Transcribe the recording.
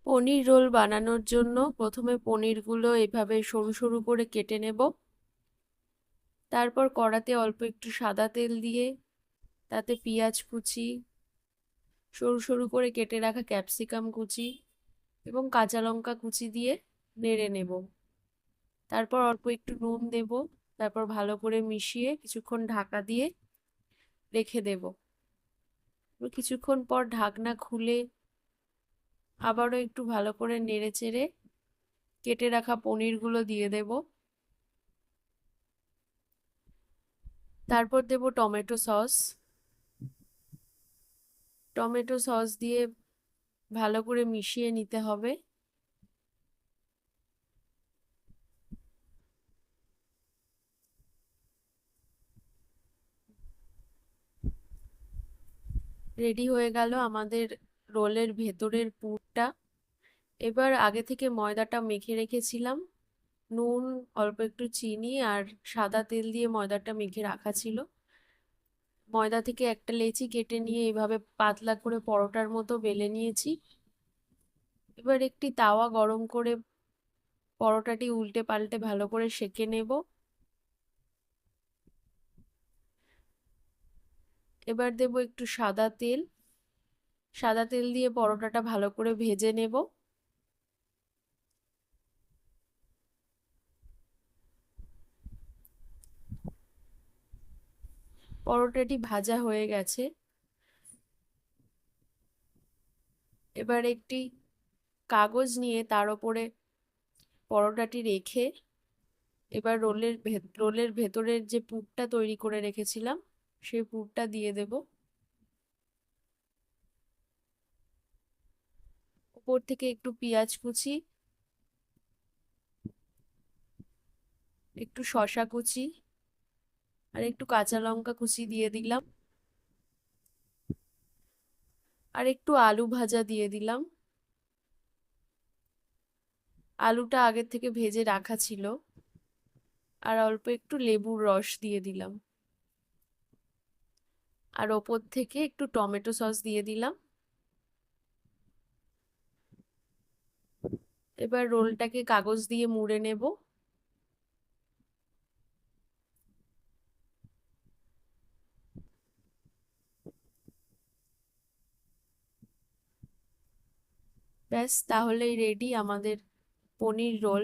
পনির role বানানোর জন্য প্রথমে পনিরগুলো এভাবে সরু সরু করে কেটে নেব। তারপর কড়াতে অল্প একটু সাদা তেল দিয়ে তাতে পেঁয়াজ কুচি, সরু সরু করে কেটে রাখা ক্যাপসিকাম কুচি এবং কাঁচা লঙ্কা কুচি দিয়ে নেড়ে নেব। তারপর অল্প একটু নুন দেব। তারপর ভালো করে মিশিয়ে কিছুক্ষণ ঢাকা দিয়ে রেখে দেব। কিছুক্ষণ পর ঢাকনা খুলে আবারও একটু ভালো করে নেড়ে চেড়ে কেটে রাখা পনিরগুলো দিয়ে দেব। তারপর দেব টমেটো সস। টমেটো সস দিয়ে ভালো করে মিশিয়ে নিতে হবে। রেডি হয়ে গেল আমাদের রোলের ভেতরের পুরটা। এবার আগে থেকে ময়দাটা মেখে রেখেছিলাম। নুন, অল্প একটু চিনি আর সাদা তেল দিয়ে ময়দাটা মেখে রাখা ছিল। ময়দা থেকে একটা লেচি কেটে নিয়ে এইভাবে পাতলা করে পরোটার মতো বেলে নিয়েছি। এবার একটি তাওয়া গরম করে পরোটাটি উল্টে পাল্টে ভালো করে সেঁকে নেব। এবার দেব একটু সাদা তেল। সাদা তেল দিয়ে পরোটাটা ভালো করে ভেজে নেব। পরোটাটি ভাজা হয়ে গেছে। এবার একটি কাগজ নিয়ে তার উপরে পরোটাটি রেখে এবার রোলের ভেতরের যে পুরটা তৈরি করে রেখেছিলাম সেই পুরটা দিয়ে দেব। উপর থেকে একটু পেঁয়াজ কুচি, একটু শসা কুচি আর একটু কাঁচা লঙ্কা কুচি দিয়ে দিলাম। আর একটু আলু ভাজা দিয়ে দিলাম। আলুটা আগের থেকে ভেজে রাখা ছিল। আর অল্প একটু লেবুর রস দিয়ে দিলাম। আর ওপর থেকে একটু টমেটো সস দিয়ে দিলাম। এবার রোলটাকে কাগজ দিয়ে মুড়ে নেব। ব্যাস, তাহলেই রেডি আমাদের পনির রোল।